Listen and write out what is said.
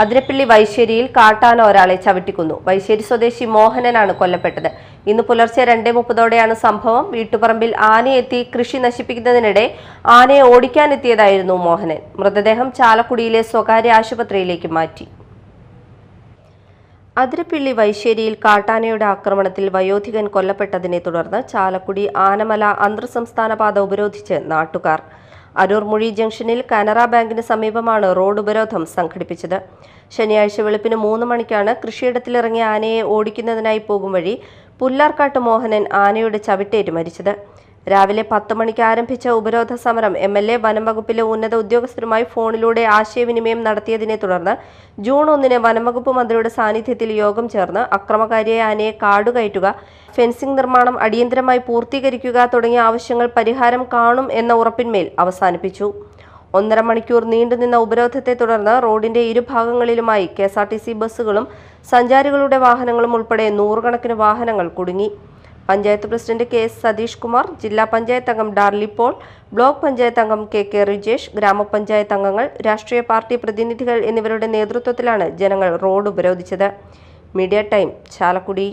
അതിരപ്പിള്ളി വൈശ്ശേരിയിൽ കാട്ടാന ഒരാളെ ചവിട്ടിക്കൊന്നു. വൈശ്ശേരി സ്വദേശി മോഹനനാണ് കൊല്ലപ്പെട്ടത്. ഇന്ന് പുലർച്ചെ 2:30 സംഭവം. വീട്ടുപറമ്പിൽ ആനയെത്തി കൃഷി നശിപ്പിക്കുന്നതിനിടെ ആനയെ ഓടിക്കാനെത്തിയതായിരുന്നു മോഹനൻ. മൃതദേഹം ചാലക്കുടിയിലെ സ്വകാര്യ ആശുപത്രിയിലേക്ക് മാറ്റി. അതിരപ്പിള്ളി വൈശ്ശേരിയിൽ കാട്ടാനയുടെ ആക്രമണത്തിൽ വയോധികൻ കൊല്ലപ്പെട്ടതിനെ തുടർന്ന് ചാലക്കുടി ആനമല അന്തർസംസ്ഥാന പാത ഉപരോധിച്ച് നാട്ടുകാർ. അരൂർമുഴി ജംഗ്ഷനിൽ കാനറ ബാങ്കിന് സമീപമാണ് റോഡ് ഉപരോധം സംഘടിപ്പിച്ചത്. ശനിയാഴ്ച വെളുപ്പിന് 3 മണിക്കാണ് കൃഷിയിടത്തിലിറങ്ങിയ ആനയെ ഓടിക്കുന്നതിനായി പോകും വഴി പുല്ലാർക്കാട്ട് മോഹനൻ ആനയുടെ ചവിട്ടേറ്റ് മരിച്ചത്. രാവിലെ 10 മണിക്ക് ആരംഭിച്ച ഉപരോധ സമരം MLA, വനം വകുപ്പിലെ ഉന്നത ഉദ്യോഗസ്ഥരുമായി ഫോണിലൂടെ ആശയവിനിമയം നടത്തിയതിനെ തുടർന്ന് ജൂൺ 1-ന് വനം വകുപ്പ് മന്ത്രിയുടെ സാന്നിധ്യത്തിൽ യോഗം ചേർന്ന് അക്രമകാരിയായ ആനയെ കാടുകയറ്റുക, ഫെൻസിംഗ് നിർമ്മാണം അടിയന്തരമായി പൂർത്തീകരിക്കുക തുടങ്ങിയ ആവശ്യങ്ങൾ പരിഹാരം കാണും എന്ന ഉറപ്പിന്മേൽ അവസാനിപ്പിച്ചു. 1.5 മണിക്കൂർ നീണ്ടുനിന്ന ഉപരോധത്തെ തുടർന്ന് റോഡിന്റെ ഇരുഭാഗങ്ങളിലുമായി KSRTC ബസ്സുകളും സഞ്ചാരികളുടെ വാഹനങ്ങളും ഉൾപ്പെടെ 100 കണക്കിന് വാഹനങ്ങൾ കുടുങ്ങി. പഞ്ചായത്ത് പ്രസിഡന്റ് KS സതീഷ് കുമാർ, ജില്ലാ പഞ്ചായത്ത് അംഗം ഡാർലി പോൾ, ബ്ലോക്ക് പഞ്ചായത്ത് അംഗം KK റിജേഷ്, ഗ്രാമപഞ്ചായത്ത് അംഗങ്ങൾ, രാഷ്ട്രീയ പാർട്ടി പ്രതിനിധികൾ എന്നിവരുടെ നേതൃത്വത്തിലാണ് ജനങ്ങൾ റോഡ് ഉപരോധിച്ചത്. Media time, Chalakudy.